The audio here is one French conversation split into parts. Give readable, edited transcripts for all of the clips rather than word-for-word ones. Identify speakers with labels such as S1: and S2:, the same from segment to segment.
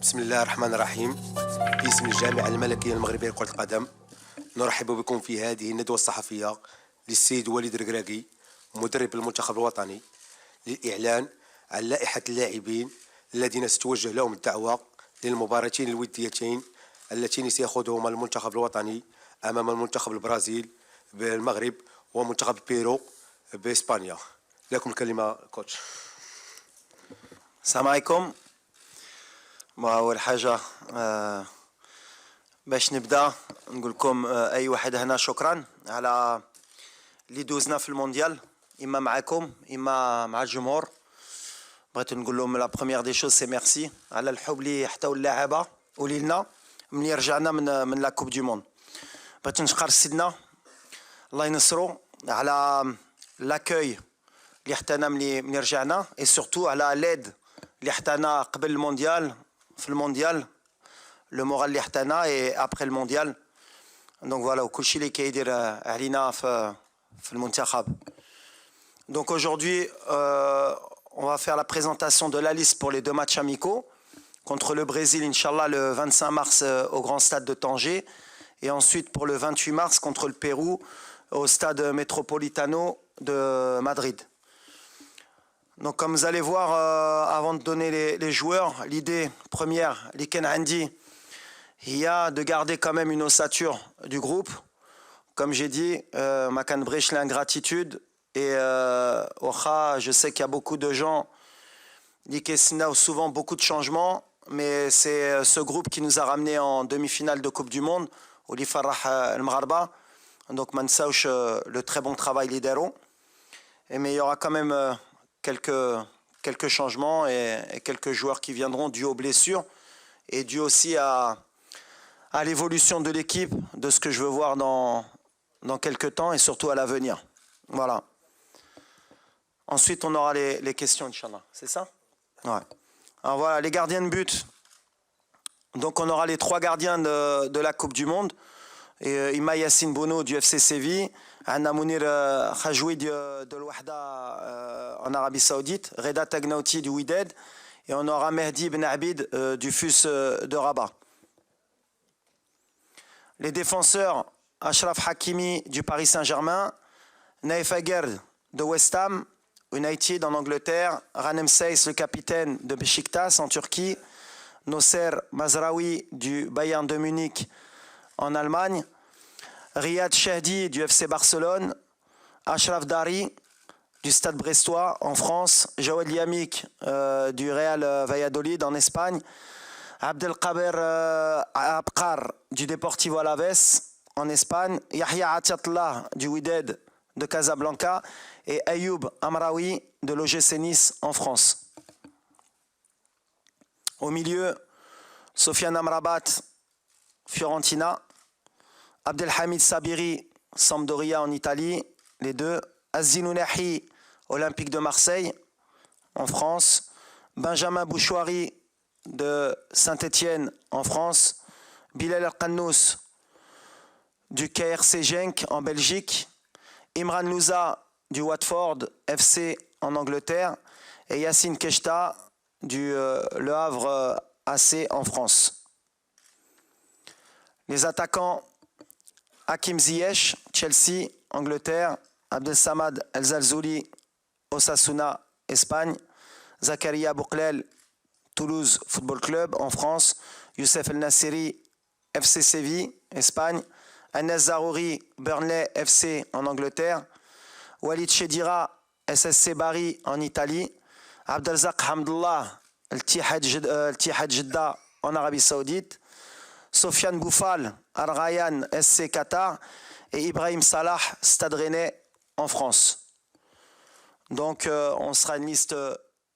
S1: بسم الله الرحمن الرحيم. باسم الجامعة الملكية المغربية لكرة القدم نرحب بكم في هذه الندوة الصحفية للسيد وليد الركراكي مدرب المنتخب الوطني للإعلان عن لائحة اللاعبين الذين ستوجه لهم الدعوة للمباراتين الوديتين اللتين سيخوضهما المنتخب الوطني أمام المنتخب البرازيل بالمغرب ومنتخب بيرو بإسبانيا. لكم الكلمة كوتش.
S2: السلام عليكم. أول حاجة باش نبدأ نقول لكم أي واحد هنا شكرا على اللي دوزنا في المونديال، إما معكم إما مع الجمهور. بغيت نقول لهم لا بروميير دي شوز سي ميرسي على الحب اللي حتاو اللاعبة ولينا ملي رجعنا من لا كوب دو موند. بغيت نشكر سيدنا الله ينصرو على لاكوي اللي حتانا ملي رجعنا، اي سورتو على ليد اللي حتانا قبل المونديال في المونديال، لو مورال اللي حتانا اي ابري المونديال. دونك فوالا وكلشي اللي كيدير علينا في المنتخب. Donc aujourd'hui, on va faire la présentation de la liste pour les deux matchs amicaux contre le Brésil, Inch'Allah, le 25 mars au Grand Stade de Tanger, et ensuite pour le 28 mars contre le Pérou au Stade Metropolitano de Madrid. Donc comme vous allez voir, avant de donner les joueurs, l'idée première, l'Iken Handi, il y a de garder quand même une ossature du groupe. Comme j'ai dit, Makan Brech l'ingratitude. Et je sais qu'il y a beaucoup de gens, Likesina, souvent beaucoup de changements, mais c'est ce groupe qui nous a ramené en demi-finale de Coupe du Monde, Oli Farah El-Mgharba. Donc Mansauch, le très bon travail lidero. Mais il y aura quand même quelques changements et quelques joueurs qui viendront dû aux blessures et dû aussi à l'évolution de l'équipe, de ce que je veux voir dans quelques temps et surtout à l'avenir. Voilà. Ensuite, on aura les questions, Inch'Allah. C'est ça? Ouais. Alors voilà, les gardiens de but. Donc on aura les trois gardiens de la Coupe du Monde. Ima Yassine Bono du FC Séville, Anna Mounir Khajoui de l'Ouahda en Arabie Saoudite, Reda Tagnauti du Wydad, et on aura Mehdi Ben Abid du FUS de Rabat. Les défenseurs, Achraf Hakimi du Paris Saint-Germain, Naif Aguerd de West Ham United en Angleterre, Ranem Seyss, le capitaine de Beşiktaş en Turquie, Nosser Mazraoui du Bayern de Munich en Allemagne, Riyad Chehdi du FC Barcelone, Achraf Dari du Stade Brestois en France, Joël Yamik du Real Valladolid en Espagne, Abdelkader Abkar du Deportivo Alaves en Espagne, Yahya Atiatullah du Wydad de Casablanca et Ayoub Amraoui de l'OGC Nice en France. Au milieu, Sofiane Amrabat, Fiorentina, Abdelhamid Sabiri, Sampdoria en Italie, les deux, Aziz Nounahi, Olympique de Marseille en France, Benjamin Bouchouari de Saint-Étienne en France, Bilal El-Qannous du KRC Genk en Belgique, Imran Louza du Watford FC en Angleterre et Yassine Keshta du Le Havre AC en France. Les attaquants, Hakim Ziyech, Chelsea, Angleterre, Abdelsamad El-Zalzouli, Osasuna, Espagne, Zakaria Bouklel, Toulouse Football Club en France, Youssef El-Nassiri, FC Séville, Espagne, Anas Zarouri, Burnley FC en Angleterre, Walid Chedira, SSC Bari en Italie, Abdelzak Hamdullah, Al-Tihad Jeddah en Arabie Saoudite, Sofiane Boufal, Al Rayyan SC Qatar et Ibrahim Salah, Stade Rennais en France. Donc on sera une liste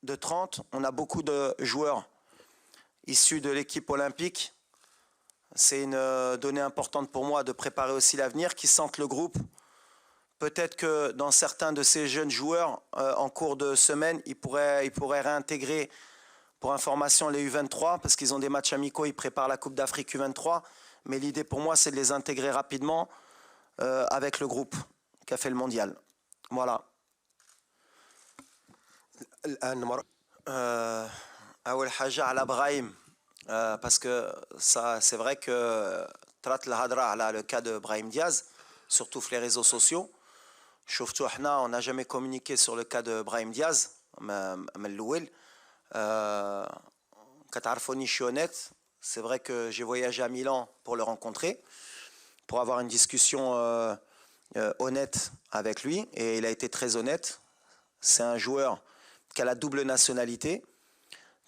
S2: de 30. On a beaucoup de joueurs issus de l'équipe olympique. C'est une donnée importante pour moi de préparer aussi l'avenir, qui sentent le groupe. Peut-être que dans certains de ces jeunes joueurs, en cours de semaine, ils pourraient réintégrer, pour information, les U23, parce qu'ils ont des matchs amicaux, ils préparent la Coupe d'Afrique U23. Mais l'idée pour moi, c'est de les intégrer rapidement avec le groupe qui a fait le mondial. Voilà. أول حاجة على إبراهيم parce que ça, c'est vrai que Trat al-Hadra, là, le cas de Brahim Diaz, surtout sur les réseaux sociaux. شفتوا احنا on n'a jamais communiqué sur le cas de Brahim Diaz من الأول. كتعرفوني je suis honnête. C'est vrai que j'ai voyagé à Milan pour le rencontrer, pour avoir une discussion honnête avec lui, et il a été très honnête. C'est un joueur qui a la double nationalité,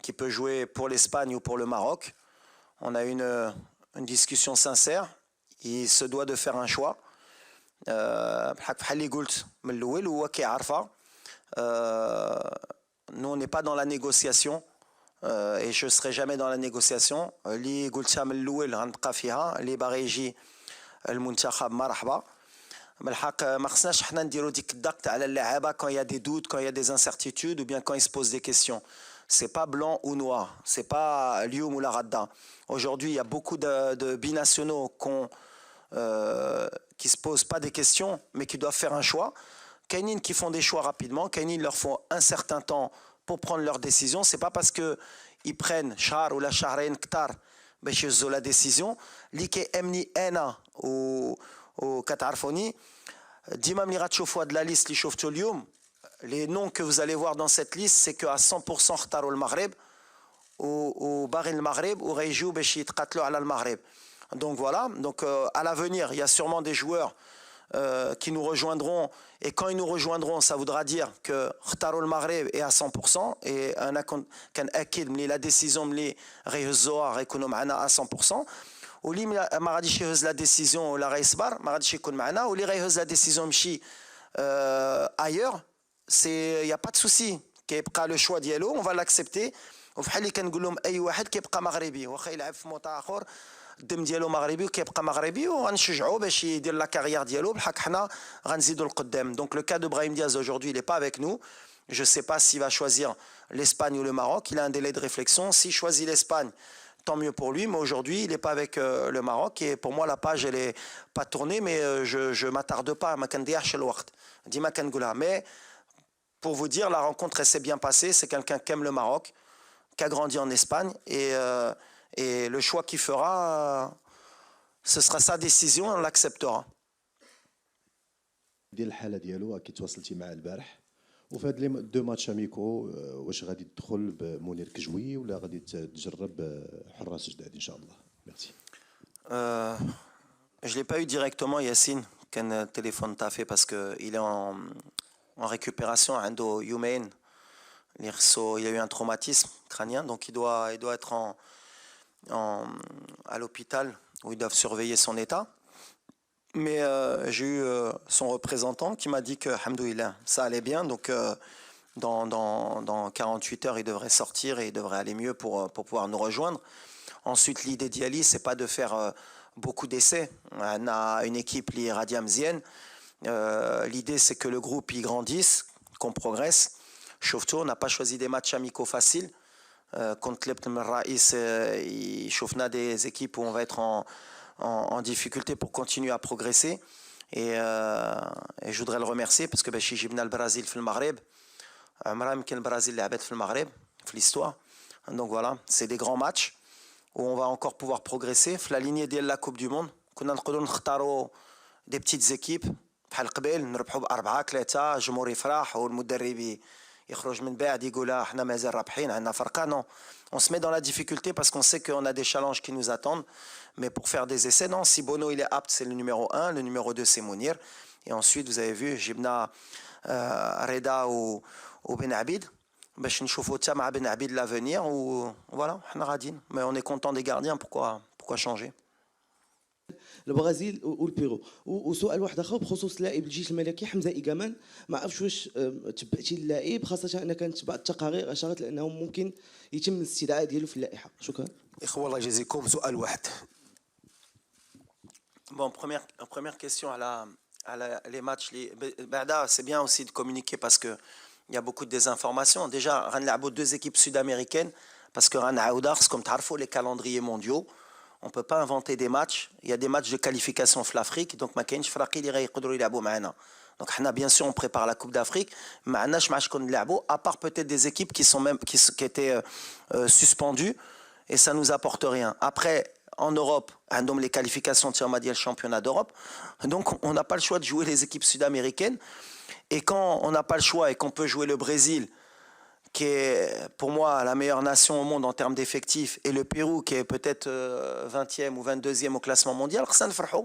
S2: qui peut jouer pour l'Espagne ou pour le Maroc. On a eu une discussion sincère. Il se doit de faire un choix. بحال اللي قلت من الأول هو كيعرفها. Nous on n'est pas dans la négociation et je serai jamais dans la négociation. اللي قلتها من الأول غنبقى فيها. اللي باغي يجي المنتخب مرحبا. بالحق ما خصناش حنا نديرو ديك الضغط على اللاعبة quand il y a des doutes, quand il y a des incertitudes ou bien quand ils se posent des questions. C'est pas blanc ou noir, c'est pas اليوم ولا غدا. Aujourd'hui, il y a beaucoup de binationaux qui se posent pas des questions, mais qui doivent faire un choix. Kainin qui font des choix rapidement, Kainin leur faut un certain temps pour prendre leur décision. C'est pas parce que ils prennent char ou la charrain ktar باش يهزوا la décision. اللي كيأمني انا و كتعرفوني ديما ملي غتشوفوا هاد لا ليست اللي شفتوا اليوم, les noms que vous allez voir dans cette liste, c'est que à 100% اختاروا المغرب وباغي المغرب وغيجيو باش يتقاتلوا على المغرب. Donc voilà, donc à l'avenir, il y a sûrement des joueurs qui nous rejoindront, et quand ils nous rejoindront, ça voudra dire que اختاروا المغرب est à 100%, et انا كنأكد ملي la décision ملي غيهزوها غيكونوا معنا à 100%. واللي ما غاديش يهز لا ديسيزيون ولا غيصبر ما غاديش يكون معنا, واللي غيهز لا ديسيزيون يمشي ailleurs, c'est y a pas de souci, كيبقى لو شوا ديالو, on va l'accepter. وفحال اللي كنقول لهم اي واحد كيبقى مغربي واخا يلعب في موطا اخر الدم ديالو مغربي وكيبقى مغربي, وغنشجعوه باش يدير لا كارير ديالو بحال حنا غنزيدوا القدام. Donc le cas de Brahim Diaz aujourd'hui, il est pas avec nous. Je sais pas s'il va choisir l'Espagne ou le Maroc, il a un délai de réflexion. S'il choisit l'Espagne, tant mieux pour lui, mais aujourd'hui il n'est pas avec le Maroc, et pour moi la page elle est pas tournée, mais je m'attarde pas, mais pour vous dire, la rencontre elle s'est bien passée. C'est quelqu'un qui aime le Maroc, qui a grandi en Espagne, et le choix qu'il fera, ce sera sa décision, on l'acceptera.
S3: ديال الحاله ديالو اكيد تواصلتي معاه البارح, وفي هاد لي دو ماتش اميكو واش غادي تدخل بمنير كجوي ولا غادي تجرب حراس جداد ان شاء الله؟ ميرسي.
S2: Je l'ai pas eu directement, Yassine, qu'un téléphone t'a fait, parce que il est en récupération à Endo Yumain. Il a eu un traumatisme crânien, donc il doit être à l'hôpital où ils doivent surveiller son état. Mais j'ai eu son représentant qui m'a dit que, alhamdoulilah, ça allait bien. Donc dans 48 heures, il devrait sortir et il devrait aller mieux pour pouvoir nous rejoindre. Ensuite, l'idée d'Yali, c'est pas de faire beaucoup d'essais. On a une équipe, les Radiamzienne. L'idée, c'est que le groupe y grandisse, qu'on progresse. Surtout, on n'a pas choisi des matchs amicaux faciles. Contre l'Ebn Raïs, il des équipes où on va être en difficulté pour continuer à progresser. Et je voudrais le remercier parce que chez Jibna le Brésil fait le Maghreb. Amram qui le Brésil l'a fait le Maghreb, fait l'histoire. Donc voilà, c'est des grands matchs où on va encore pouvoir progresser. La lignée de la Coupe du Monde, qu'on a des petites équipes. بحال قبل نربحوا ب4 3 الجمهور يفرح والمدرب يخرج من بعد يقول احنا مازال رابحين عندنا فرقه. Non, on se met dans la difficulté parce qu'on sait qu'on a des challenges qui nous attendent, mais pour faire des essais, non. Si Bono il est apte, c'est le numéro 1, le numéro 2 c'est Mounir, et ensuite vous avez vu جبنا Reda ou Ben Abid باش نشوفوا حتى مع Ben Abid l'avenir, ou voilà احنا غاديين. Mais on est content des gardiens, pourquoi changer.
S4: البرازيل والبيرو. وسؤال واحد اخر بخصوص لاعب الجيش الملكي حمزه إيجامان. ما عرفتش واش تبعتي اللاعب، خاصه انا كنتبع التقارير اشارت لانه ممكن يتم الاستدعاء ديالو في اللائحه. شكرا.
S1: اخوة الله يجازيكم. سؤال واحد.
S2: Bon, première question les matchs. C'est bien aussi de communiquer parce qu'il y a beaucoup de désinformations. Déjà, on a deux équipes sud-américaines parce que comme tu sais, les calendriers mondiaux, on ne peut pas inventer des matchs. Il y a des matchs de qualification pour l'Afrique, donc ma كاينش فرق اللي غيقدروا يلعبوا معنا. Donc bien sûr on prépare la Coupe d'Afrique, ما عندناش match qu'on نلعبوا à part peut-être des équipes qui étaient suspendues et ça ne nous apporte rien. Après, en Europe, donc les qualifications de le championnat d'Europe, donc on n'a pas le choix de jouer les équipes sud-américaines. Et quand on n'a pas le choix et qu'on peut jouer le Brésil, qui est pour moi la meilleure nation au monde en termes d'effectifs, et le Pérou qui est peut-être 20e ou 22e au classement mondial, خصنا نفرحوا.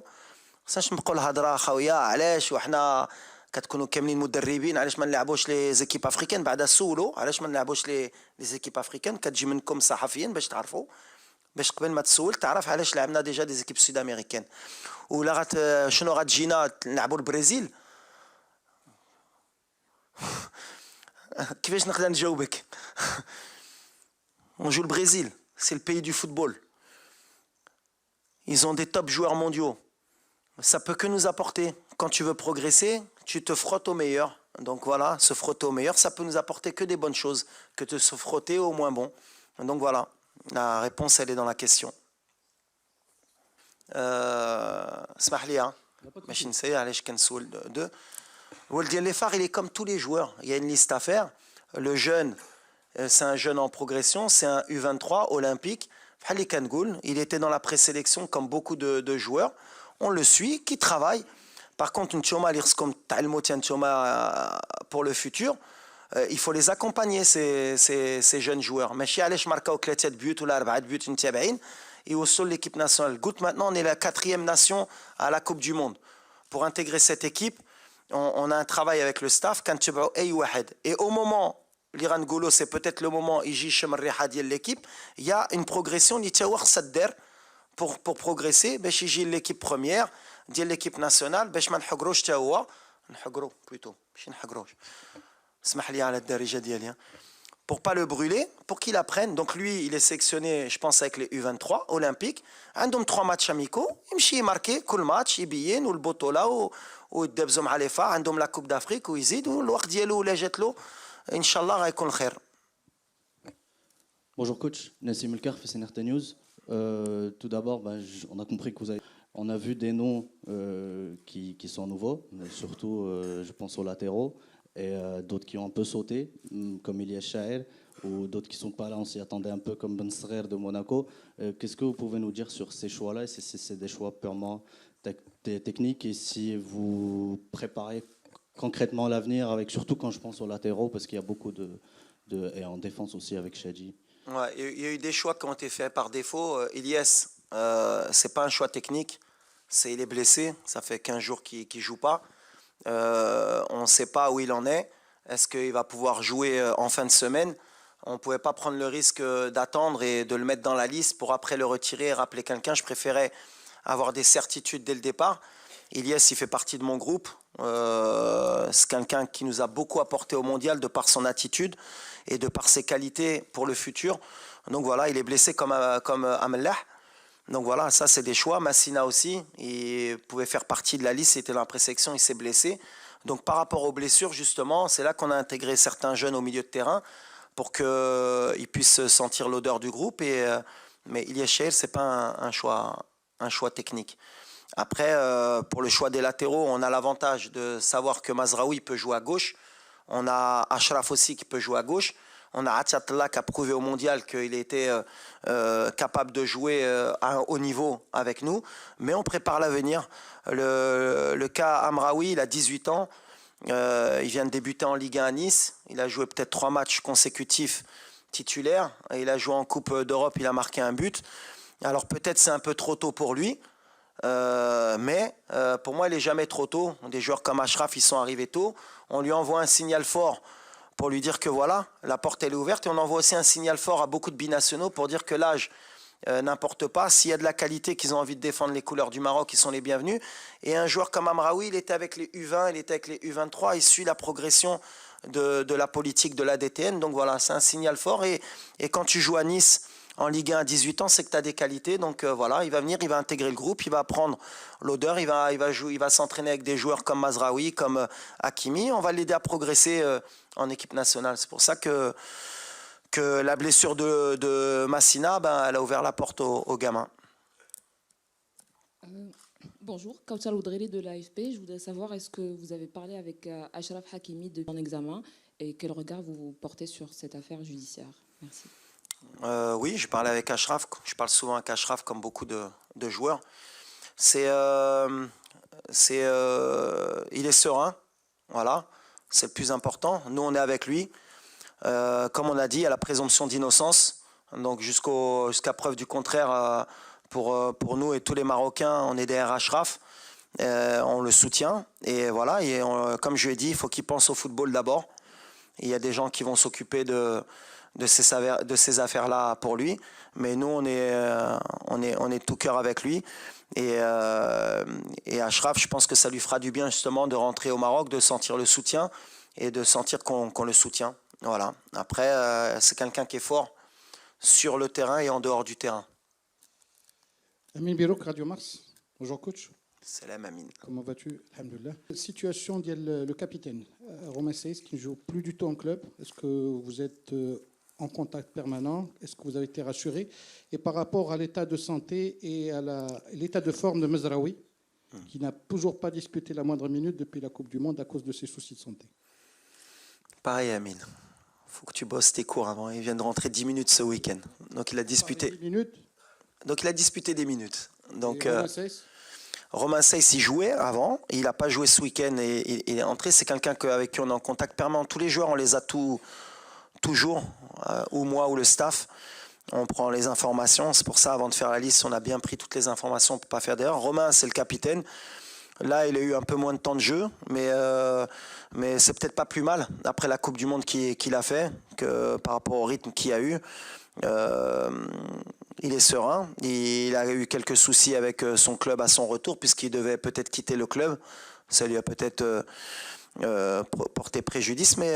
S2: خصناش نبقوا الهضره خويا علاش وحنا كتكونوا كاملين مدربين علاش ما نلعبوش لي زيكيب افريكان بعدا سولو علاش ما نلعبوش لي زيكيب افريكان كتجي منكم صحفيين باش تعرفوا باش قبل ما تسول تعرف علاش لعبنا ديجا دي زيكيب سود امريكان ولا شنو غتجينا نلعبوا البرازيل كيفاش نقدر نجاوبك On joue le Brésil, c'est le pays du football. Ils ont des top joueurs mondiaux. Ça peut que nous apporter. Quand tu veux progresser, tu te frottes au meilleur. Donc voilà, se frotter au meilleur, ça peut nous apporter que des bonnes choses, que de se frotter au moins bon. Donc voilà, la réponse elle est dans la question. اسمح لي ماشي نسير علاش كنسول deux. Walid Lefar, il est comme tous les joueurs. Il y a une liste à faire. Le jeune, c'est un jeune en progression, c'est un U23 olympique. Il était dans la présélection comme beaucoup de joueurs. On le suit, qui travaille. Par contre, pour le futur, il faut les accompagner, ces jeunes joueurs. Et au sol de l'équipe nationale. Maintenant, on est la 4e nation à la Coupe du Monde. Pour intégrer cette équipe, on a un travail avec le staff. Et au moment, l'Iran Golo, c'est peut-être le moment, l'équipe, il y a une progression pour progresser. L'équipe première, l'équipe nationale, pour pas le brûler, pour qu'il apprenne. Donc lui, il est sélectionné, je pense, avec les U23 olympiques. Un 3 matchs amicaux, il marqué, كل match, يبين والبطولة ويدبزوا مع لي فا عندهم لا كوب دافريك ويزيد والوقت ديالو ولا جات له ان شاء الله غيكون خير.
S5: Bonjour coach, Nassim Elkar, FCNRT News. Tout d'abord, on a compris que on a vu des noms qui sont nouveaux, mais surtout je pense aux latéraux et d'autres qui ont un peu sauté, comme Ilyes Chaher, ou d'autres qui ne sont pas là, on s'y attendait un peu, comme Ben Srer de Monaco. Qu'est-ce que vous pouvez nous dire sur ces choix-là? Et si c'est des choix purement techniques et si vous préparez concrètement l'avenir, avec surtout quand je pense aux latéraux, parce qu'il y a beaucoup et en défense aussi avec Shadji.
S2: Ouais, il y a eu des choix qui ont été faits par défaut. Ilyes, c'est pas un choix technique, il est blessé, ça fait 15 jours qu'il ne joue pas. On ne sait pas où il en est. Est-ce qu'il va pouvoir jouer en fin de semaine? On ne pouvait pas prendre le risque d'attendre et de le mettre dans la liste pour après le retirer et rappeler quelqu'un. Je préférais avoir des certitudes dès le départ. Ilyes, il fait partie de mon groupe. C'est quelqu'un qui nous a beaucoup apporté au mondial de par son attitude et de par ses qualités pour le futur. Donc voilà, il est blessé comme Amellah. Donc voilà, ça c'est des choix. Massina aussi, il pouvait faire partie de la liste, il était dans la présélection, il s'est blessé. Donc par rapport aux blessures, justement, c'est là qu'on a intégré certains jeunes au milieu de terrain pour qu'ils puissent sentir l'odeur du groupe. Mais Ilyes Chaher, ce n'est pas un choix technique. Après, pour le choix des latéraux, on a l'avantage de savoir que Mazraoui peut jouer à gauche. On a Ashraf aussi qui peut jouer à gauche. On a Atiatla qui a prouvé au mondial qu'il était capable de jouer à un haut niveau avec nous. Mais on prépare l'avenir. Le cas Amraoui, il a 18 ans. Il vient de débuter en Ligue 1 à Nice. Il a joué peut-être 3 matchs consécutifs titulaires. Il a joué en Coupe d'Europe, il a marqué un but. Alors peut-être c'est un peu trop tôt pour lui. Mais pour moi, il n'est jamais trop tôt. Des joueurs comme Ashraf, ils sont arrivés tôt. On lui envoie un signal fort pour lui dire que voilà, la porte elle est ouverte. Et on envoie aussi un signal fort à beaucoup de binationaux pour dire que l'âge n'importe pas. S'il y a de la qualité, qu'ils ont envie de défendre les couleurs du Maroc, ils sont les bienvenus. Et un joueur comme Amraoui, il était avec les U20, il était avec les U23, il suit la progression de la politique de l'ADTN. Donc voilà, c'est un signal fort. Et quand tu joues à Nice en Ligue 1 à 18 ans, c'est que tu as des qualités. Donc voilà, il va venir, il va intégrer le groupe, il va apprendre l'odeur, il va s'entraîner avec des joueurs comme Mazraoui, comme Hakimi. On va l'aider à progresser en équipe nationale. C'est pour ça que la blessure de Massina, elle a ouvert la porte aux gamins.
S6: Bonjour, Kautar Oudreli de l'AFP. Je voudrais savoir, est-ce que vous avez parlé avec Achraf Hakimi en examen et quel regard vous portez sur cette affaire judiciaire? Merci.
S2: Oui, je parle avec Ashraf. Je parle souvent avec Ashraf comme beaucoup de joueurs. Il est serein, voilà, c'est le plus important. Nous, on est avec lui. Comme on a dit, il y a la présomption d'innocence. Donc jusqu'à preuve du contraire, pour nous et tous les Marocains, on est derrière Ashraf. On le soutient. Et voilà, comme je lui ai dit, il faut qu'il pense au football d'abord. Il y a des gens qui vont s'occuper de ces affaires-là pour lui. Mais nous, on est tout cœur avec lui. Et Ashraf, je pense que ça lui fera du bien justement de rentrer au Maroc, de sentir le soutien et de sentir qu'on le soutient. Voilà. Après, c'est quelqu'un qui est fort sur le terrain et en dehors du terrain.
S7: Amin Birouk, Radio Mars. Bonjour coach.
S2: Salam Amin.
S7: Comment vas-tu? Alhamdoulilah. Situation le capitaine, Romain Saiss, qui ne joue plus du tout en club. Est-ce que vous êtes en contact permanent? Est-ce que vous avez été rassuré? Et par rapport à l'état de santé et à l'état de forme de Mezraoui, qui n'a toujours pas disputé la moindre minute depuis la Coupe du Monde à cause de ses soucis de santé.
S2: Pareil Amin. Il faut que tu bosses tes cours avant. Il vient de rentrer 10 minutes ce week-end. Donc il a disputé.
S7: 10 minutes.
S2: Donc il a disputé des minutes. Donc
S7: Romain Saiss
S2: Romain Saiss, il jouait avant, il n'a pas joué ce week-end et il est entré. C'est quelqu'un avec qui on est en contact permanent. Tous les joueurs, on les a toujours, ou moi ou le staff. On prend les informations. C'est pour ça, avant de faire la liste, on a bien pris toutes les informations pour ne pas faire d'erreur. Romain, c'est le capitaine. Là, il a eu un peu moins de temps de jeu, mais c'est peut-être pas plus mal après la Coupe du Monde qu'il a fait, que par rapport au rythme qu'il a eu. Il est serein. Il a eu quelques soucis avec son club à son retour, puisqu'il devait peut-être quitter le club. Ça lui a peut-être porté préjudice, mais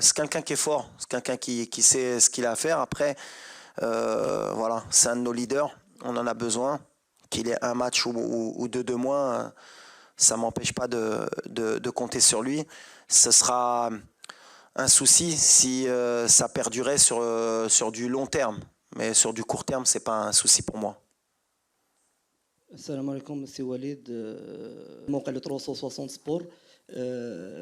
S2: c'est quelqu'un qui est fort. C'est quelqu'un qui sait ce qu'il a à faire. Après, voilà, c'est un de nos leaders. On en a besoin. Qu'il ait un match ou deux de moins, ça ne m'empêche pas de compter sur lui. Ce sera un souci si ça perdurait sur du long terme. Mais sur du court terme, ce n'est pas un souci pour moi.
S4: السلام عليكم سي وليد موقع 360 سبور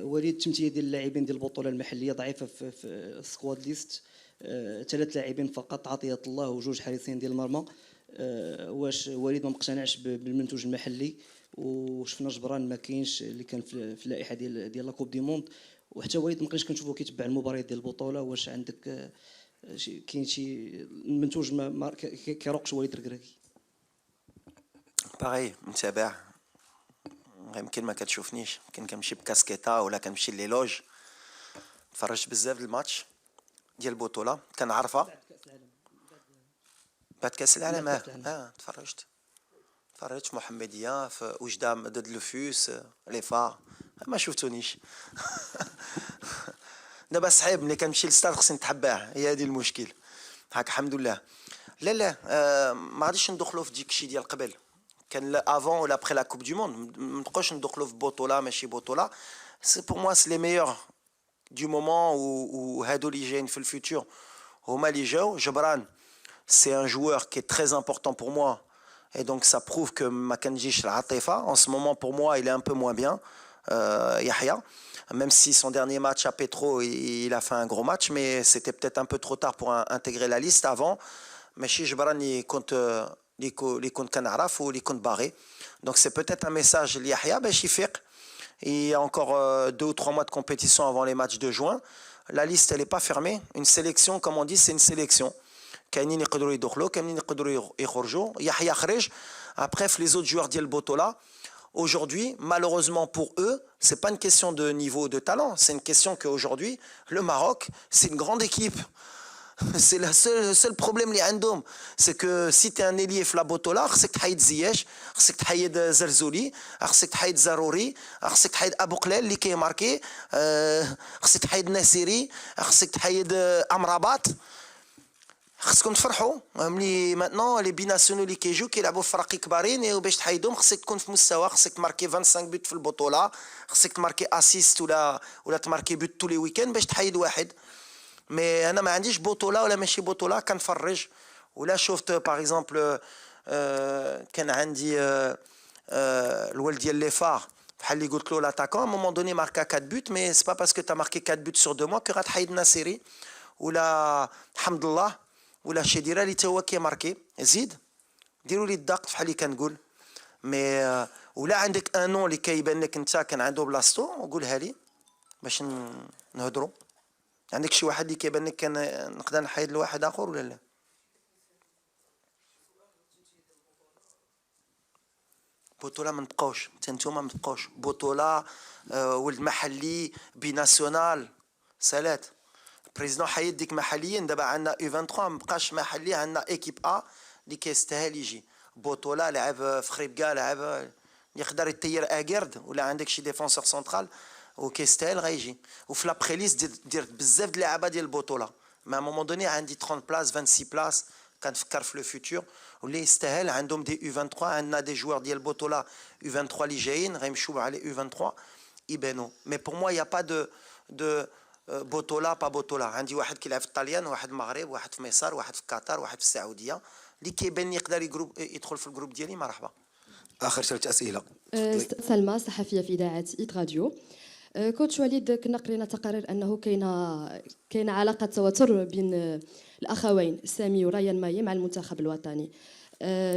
S4: وليد التمثيليه ديال اللاعبين ديال البطوله المحليه ضعيفه في السكواد ليست 3 لاعبين فقط عطيه الله وجوج حارسين ديال المرمى واش وليد ما مقتنعش بالمنتوج المحلي وشفنا جبران ما كاينش اللي كان في اللائحه ديال لا كوب دي موند وحتى وليد ما بقيناش كنشوفو كيتبع المباريات ديال البطوله واش عندك كاين شي المنتوج ما كيروقش وليد ركراكي
S2: باغي متابع يمكن ما كتشوفنيش يمكن كنمشي بكاسكيطه ولا كنمشي ليلوج تفرجت بزاف الماتش ديال البطوله كنعرفها بعد كاس العالم تفرجت في محمديه في وجده ضد لوفوس لي فار ما شفتونيش دابا صعيب ملي كنمشي للستاد خصني نتحباه هي هذه المشكل هاك الحمد لله لا ما غاديش ندخلوا في ديك الشيء ديال قبل كان افون ولا ابري لا كوب دو موند ما نبقاوش ندخلوا في بطوله ماشي بطوله سي بور موا سي لي ميور دو مومون وهادو اللي جايين في الفيوتور هما اللي جاو جبران c'est un joueur qui est très important pour moi et donc ça prouve que Makanjish L'Atifa en ce moment pour moi il est un peu moins bien Yahya même si son dernier match à Petro il a fait un gros match mais c'était peut-être un peu trop tard pour intégrer la liste avant mais chez Jebran il compte Kanaraf ou il compte Barré donc c'est peut-être un message Yahya il y a encore 2 ou 3 mois de compétition avant les matchs de juin la liste elle n'est pas fermée une sélection comme on dit c'est une sélection كاينين يقدروا يدخلوا كاينين يقدروا يخرجوا يحيى خرج après les autres joueurs ديال البطوله aujourd'hui malheureusement pour eux c'est pas une question de niveau de talent c'est une question qu'aujourd'hui le Maroc c'est une grande équipe c'est le seul problème اللي عندهم c'est que si tu es un ailier في la بطوله خصك تحيد زياش خصك تحيد زرزولي خصك تحيد زروري خصك تحيد ابو قلال اللي كيماركي خصك تحيد ناسيري خصك تحيد امرابات خصكم تفرحوا ملي ماتنون لي بيناسيونال اللي كيجيو كيلعبوا في فرق كبارين وباش تحيدهم خصك تكون في مستوى خصك تماركي 25 بوت في البطوله خصك تماركي اسيست ولا تماركي بوت tous les ويكاند باش تحيد واحد مي انا ما عنديش بطوله ولا ماشي بطوله كنفرج ولا شفت باغ اكزومبل كان عندي الولد ديال لي فار بحال اللي قلت له لاتاكون ا مومون دوني ماركا 4 بوت مي سي با باسكو تا ماركي 4 بوت sur 2 mois que غتحيد ناصيري ولا حمد الله ولا شي ديرها لي تا هو كيماركي زيد ديروا لي الدق بحال اللي كنقول مي ولا عندك ان نون اللي كيبان لك انت كان عنده بلاصتو قولها لي باش نهضروا عندك شي واحد اللي كيبان لك كان نقدر نحيد لواحد اخر ولا لا بطولة ما نبقاوش نتوما ما تبقاوش بطولة ولد محلي بيناسيونال سالات البريزيدون حيد ديك محليا دابا عندنا يو 23 ما بقاش محلي عندنا ايكيب ا اللي كيستاهل يجي بطولة لعب في خريبكا لعب يقدر يطير اكيرد ولا عندك شي ديفونسور سنترال وكيستاهل غيجي وفي لابخيليس دير بزاف د اللعابه ديال البطولة ما مومون دوني عندي 30 بلاص 26 بلاص كنفكر في لو فيوتور واللي يستاهل عندهم دي يو 23 عندنا دي جوار ديال البطوله يو 23 اللي جايين غيمشيو على يو 23 يبانوا مي بور موا يا با دو بطوله با بطوله عندي واحد كيلعب في الطاليان واحد في المغرب واحد في مصر واحد في قطر واحد في السعوديه اللي كيبان يقدر يدخل في الجروب ديالي مرحبا
S1: اخر 3 اسئله
S8: سلمى صحفيه في اذاعه ايت راديو كوتش وليد كنا قرينا تقارير انه كاينه علاقه تواتر بين الاخوين سامي وريان ماي مع المنتخب الوطني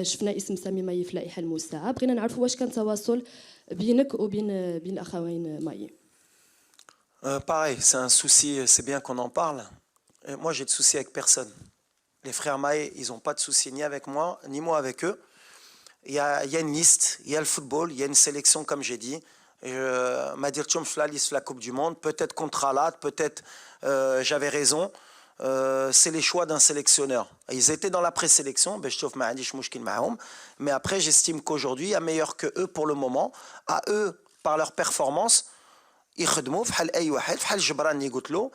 S8: شفنا اسم سامي ماي في اللائحه الموسعه بغينا نعرفوا واش كان تواصل بينك وبين الاخوين ماي
S2: Pareil, c'est un souci, c'est bien qu'on en parle. Moi, j'ai de soucis avec personne. Les frères Maé, ils n'ont pas de soucis ni avec moi, ni moi avec eux. Il y a une liste, il y a le football, il y a une sélection, comme j'ai dit. Madirtchoum la liste de la Coupe du Monde, peut-être contre Alat, peut-être j'avais raison. C'est les choix d'un sélectionneur. Ils étaient dans la présélection, mais après, j'estime qu'aujourd'hui, il y a meilleur que eux pour le moment. À eux, par leur performance, يخدموا بحال اي واحد بحال جبران اللي قلت له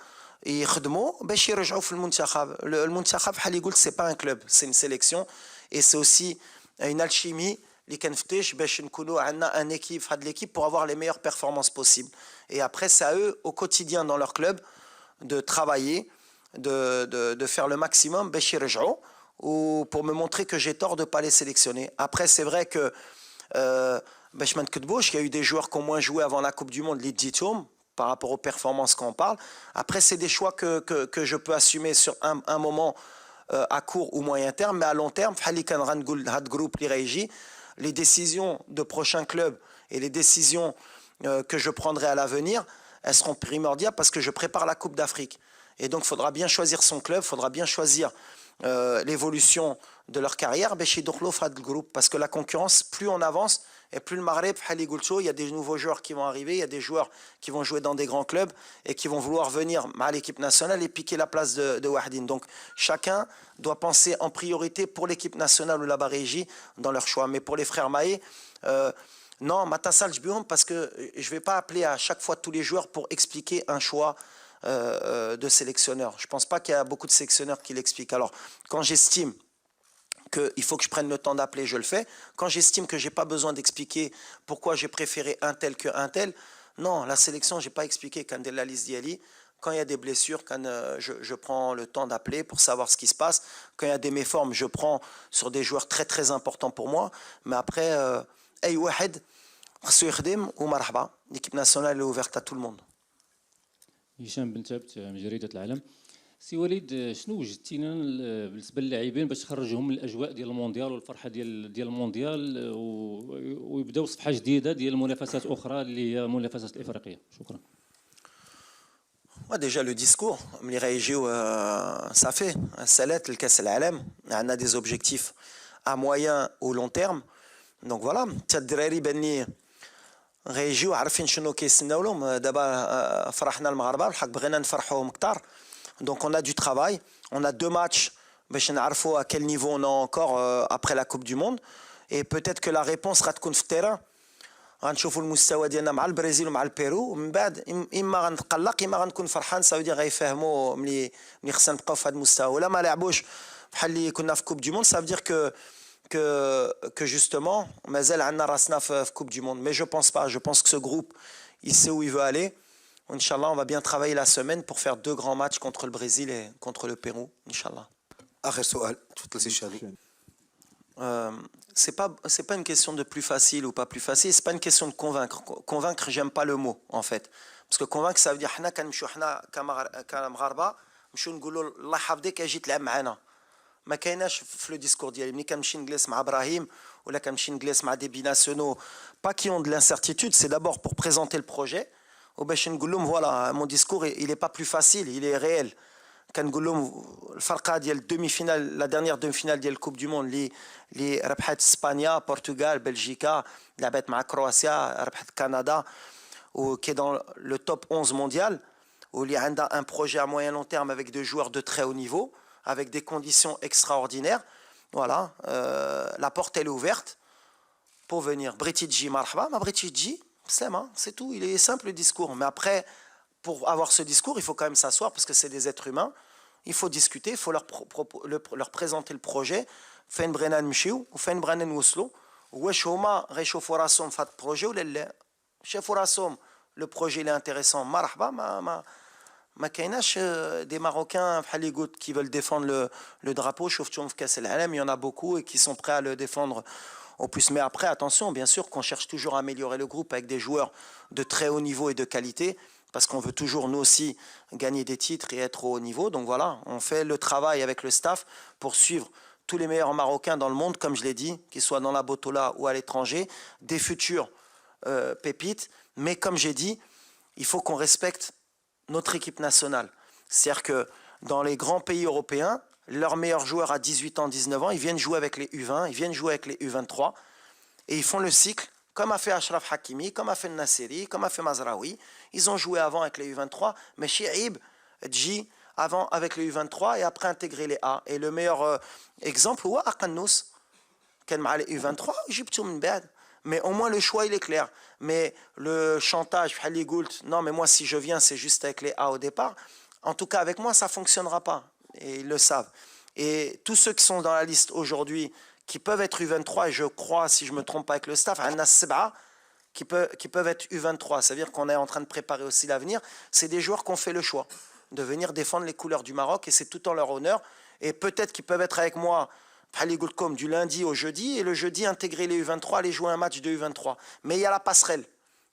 S2: يخدموا باش يرجعوا في المنتخب المنتخب بحال اللي قلت سي با ان كلوب سي une sélection et c'est aussi une alchimie اللي كنفتش باش نكونوا عندنا ان équipe في هاد l'équipe pour avoir les meilleures performances possibles et après c'est à eux au quotidien dans leur club de travailler de faire le maximum باش يرجعوا ou pour me montrer que j'ai tort de pas les sélectionner après c'est vrai que باش ما نكذبوش il y a eu des joueurs qui ont moins joué avant la Coupe du Monde les Ditoum par rapport aux performances qu'on parle après c'est des choix que je peux assumer sur un moment à court ou moyen terme mais à long terme بحال اللي كان غنقول هاد groupe اللي غيجي les décisions de prochains clubs et les décisions que je prendrai à l'avenir elles seront primordiales parce que je prépare la Coupe d'Afrique et donc il faudra bien choisir son club, il faudra bien choisir l'évolution de leur carrière باش يدخلوا في هاد groupe parce que la concurrence plus on avance et plus le Maghreb il y a des nouveaux joueurs qui vont arriver, il y a des joueurs qui vont jouer dans des grands clubs et qui vont vouloir venir à l'équipe nationale et piquer la place de Wahidine. Donc chacun doit penser en priorité pour l'équipe nationale ou la Barégie dans leur choix. Mais pour les frères Maé, non, Matassal Jbioum, parce que je ne vais pas appeler à chaque fois tous les joueurs pour expliquer un choix de sélectionneur. Je ne pense pas qu'il y a beaucoup de sélectionneurs qui l'expliquent. Alors quand j'estime qu'il faut que je prenne le temps d'appeler, je le fais. Quand j'estime que je n'ai pas besoin d'expliquer pourquoi j'ai préféré un tel qu'un tel, non, la sélection, je n'ai pas expliqué quand il y a la liste d'Yali. Quand il y a des blessures, quand je prends le temps d'appeler pour savoir ce qui se passe. Quand il y a des méformes, je prends sur des joueurs très très importants pour moi. Mais après, أي واحد خصو يخدم ومرحبا. L'équipe nationale est ouverte à tout le monde.
S9: هشام بن ثابت من جريدة العالم. سي وليد شنو وجدتي لنا بالنسبه للاعبين باش تخرجهم من الاجواء ديال المونديال والفرحه ديال المونديال ويبداو صفحه جديده ديال منافسات اخرى اللي هي منافسات الافريقيه شكرا
S2: Déjà le discours ملي غيجيو صافي السالات لكاس العالم عندنا des objectifs à moyen ou long terme donc voilà حتى الدراري باني غيجيو عارفين شنو كيستناو لهم دابا فرحنا المغاربه والحق بغينا نفرحوهم كثار. Donc on a du travail, on a 2 matchs, à quel niveau on est encore après la Coupe du Monde et peut-être que la réponse sera تكون في التيران. غنشوفوا المستوى ديالنا مع البرازيل ومع البيرو ومن بعد اما غنتقلق اما غنكون فرحان ساودي غيفهموا ملي خصنا نبقاو في هذا المستوى ولا ما لعبوش بحال اللي كنا في كوب دي موند ça veut dire que justement مازال عندنا راسنا في كوب دي موند mais je pense que ce groupe il sait où il veut aller. Inch'Allah, on va bien travailler la semaine pour faire 2 grands matchs contre le Brésil et contre le Pérou, Inch'Allah.
S1: آخر سؤال تفضل سي شامي.
S2: C'est pas une question de plus facile ou pas plus facile, c'est pas une question de convaincre. Convaincre, j'aime pas le mot en fait. Parce que convaincre ça veut dire حنا كنمشيو حنا كمغاربه نمشيو نقولوا الله يحفظك اجي تلعب معنا. ما كايناش في لو ديسكور ديالي ملي كنمشي نجلس مع ابراهيم ولا كنمشي نجلس مع دي بيناسيونaux pas qui ont de l'incertitude, c'est d'abord pour présenter le projet وباش نقول لهم voilà mon discours il est pas plus facile, il est réel. كنقول لهم الفرقه ديال الدومي فينال لا ديرنيير دومي فينال ديال الكوب دو موند اللي ربحت اسبانيا البرتغال بلجيكا لعبت مع كرواتيا ربحت كندا وكي دون لو توب 11 mondial واللي عندها un projet à moyen long terme avec des joueurs de très haut niveau avec des conditions extraordinaires. Voilà, la porte elle est ouverte pour venir. Bretidji marhaba, ma Bretidji, c'est tout, il est simple le discours. Mais après, pour avoir ce discours, il faut quand même s'asseoir parce que c'est des êtres humains. Il faut discuter, il faut leur présenter le projet. Fin Brennan Mchiou ou Fin Brennan Wouslo. Wesh homa réchauffe rasom fat projet ou le chef rasom le projet il est intéressant. Marhaba, ما كايناش des Marocains qui veulent défendre le drapeau. شفتهم في كاس العالم, il y en a beaucoup et qui sont prêts à le défendre au plus. Mais après, attention, bien sûr qu'on cherche toujours à améliorer le groupe avec des joueurs de très haut niveau et de qualité, parce qu'on veut toujours, nous aussi, gagner des titres et être au haut niveau. Donc voilà, on fait le travail avec le staff pour suivre tous les meilleurs Marocains dans le monde, comme je l'ai dit, qu'ils soient dans la Botola ou à l'étranger, des futurs pépites. Mais comme j'ai dit, il faut qu'on respecte notre équipe nationale. C'est-à-dire que dans les grands pays européens, leurs meilleurs joueurs à 18 ans, 19 ans, ils viennent jouer avec les U20, ils viennent jouer avec les U23 et ils font le cycle comme a fait Ashraf Hakimi, comme a fait Nasseri, comme a fait Mazraoui. Ils ont joué avant avec les U23, mais Chiib, Dji, avant avec les U23 et après intégrer les A. Et le meilleur exemple, c'est Akannous, qui a les U23, Egypte Mbad. Mais au moins le choix il est clair. Mais le chantage, non mais moi si je viens c'est juste avec les A au départ. En tout cas avec moi ça ne fonctionnera pas. Et ils le savent. Et tous ceux qui sont dans la liste aujourd'hui, qui peuvent être U23, et je crois, si je ne me trompe pas avec le staff, qui peuvent être U23, c'est-à-dire qu'on est en train de préparer aussi l'avenir, c'est des joueurs qui ont fait le choix de venir défendre les couleurs du Maroc, et c'est tout en leur honneur. Et peut-être qu'ils peuvent être avec moi du lundi au jeudi, et le jeudi intégrer les U23, aller jouer un match de U23. Mais il y a la passerelle.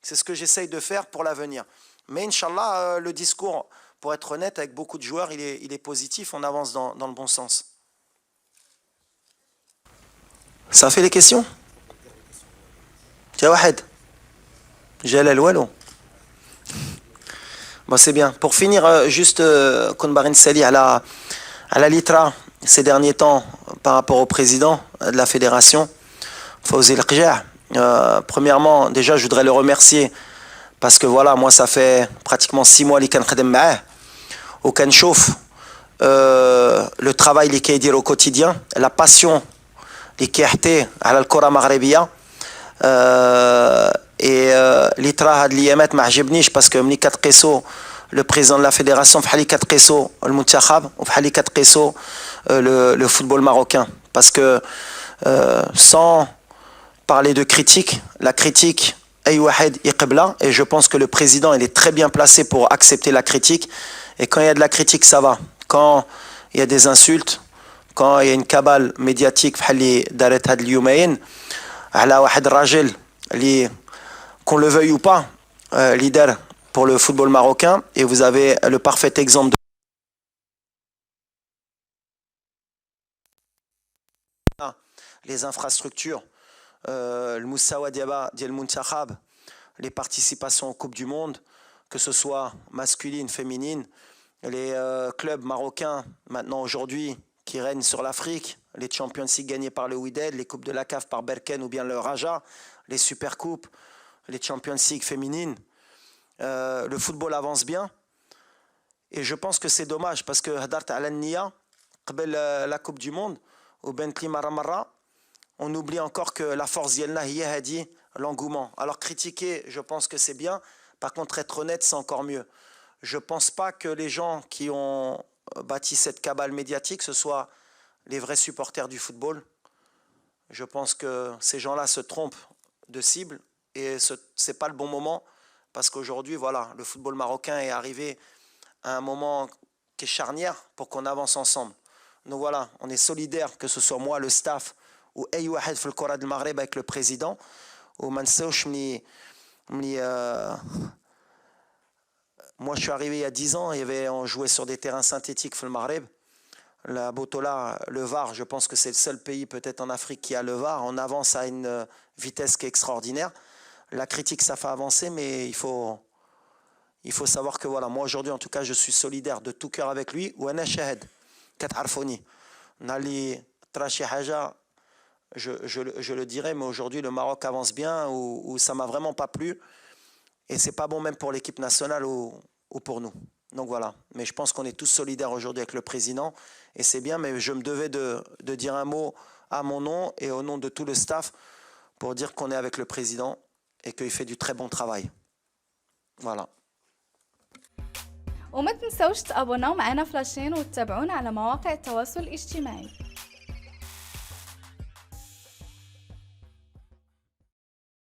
S2: C'est ce que j'essaye de faire pour l'avenir. Mais Inch'Allah, le discours, pour être honnête, avec beaucoup de joueurs, il est positif, on avance dans le bon sens. Ça fait les questions? Tiens, Wahed. Jalal Walou. Bon, c'est bien. Pour finir, juste, Konbarin Sali à la Litra, ces derniers temps, par rapport au président de la fédération, Fawzi El-Qja. Premièrement, déjà, je voudrais le remercier parce que voilà, moi, ça fait pratiquement 6 mois que je suis au Kanchouf, le travail qu'il dit au quotidien, la passion qu'il a à la Kora Maghrebia. Et l'itra had liyamat ma ajibnish parce que mni katqiso le président de la fédération fhali katqiso le muntakhab ou fhali katqiso le football marocain parce que sans parler de critique, la critique ay wahed yqbla, et je pense que le président il est très bien placé pour accepter la critique, et quand il y a de la critique ça va, quand il y a des insultes, quand il y a une cabale médiatique fhali daret had al-yawmayn ala wahed rajel li qu'on le veuille ou pas, leader pour le football marocain, et vous avez le parfait exemple de les infrastructures, le Moussawa Diaba, Diel Muntakhab, les participations aux Coupes du Monde, que ce soit masculine, féminine, les clubs marocains maintenant aujourd'hui qui règnent sur l'Afrique, les Champions League gagnés par le Wydad, les Coupes de la CAF par Berken ou bien le Raja, les Supercoupes, les Champions League féminines, le football avance bien, et je pense que c'est dommage parce que Hadart Al-Nia, la Coupe du Monde, au Bentley Maramara, on oublie encore que la force d'Yelna a dit l'engouement. Alors critiquer, je pense que c'est bien, par contre être honnête, c'est encore mieux. Je ne pense pas que les gens qui ont bâti cette cabale médiatique, ce soient les vrais supporters du football. Je pense que ces gens-là se trompent de cible, et ce n'est pas le bon moment parce qu'aujourd'hui, voilà, le football marocain est arrivé à un moment qui est charnière pour qu'on avance ensemble. Donc voilà, on est solidaires, que ce soit moi, le staff, ou Ayouahed Fil Kora del Maghreb avec le président, ou Mansouch, moi je suis arrivé il y a 10 ans, on jouait sur des terrains synthétiques Fil Maghreb. La Botola, le VAR, je pense que c'est le seul pays peut-être en Afrique qui a le VAR. On avance à une vitesse qui est extraordinaire. La critique, ça fait avancer, mais il faut savoir que voilà, moi aujourd'hui en tout cas, je suis solidaire de tout cœur avec lui. Ou ana shahid, katarfoni. Nali trashi haja, je le dirais, mais aujourd'hui le Maroc avance bien, ou ça m'a vraiment pas plu. Et c'est pas bon même pour l'équipe nationale ou pour nous. Donc voilà. Mais je pense qu'on est tous solidaires aujourd'hui avec le président. Et c'est bien, mais je me devais de dire un mot à mon nom et au nom de tout le staff pour dire qu'on est avec le président et qu'il fait du très bon travail. Voilà.
S10: وما تنسوش تابوناو معنا فلاشين وتتابعونا على مواقع التواصل الاجتماعي.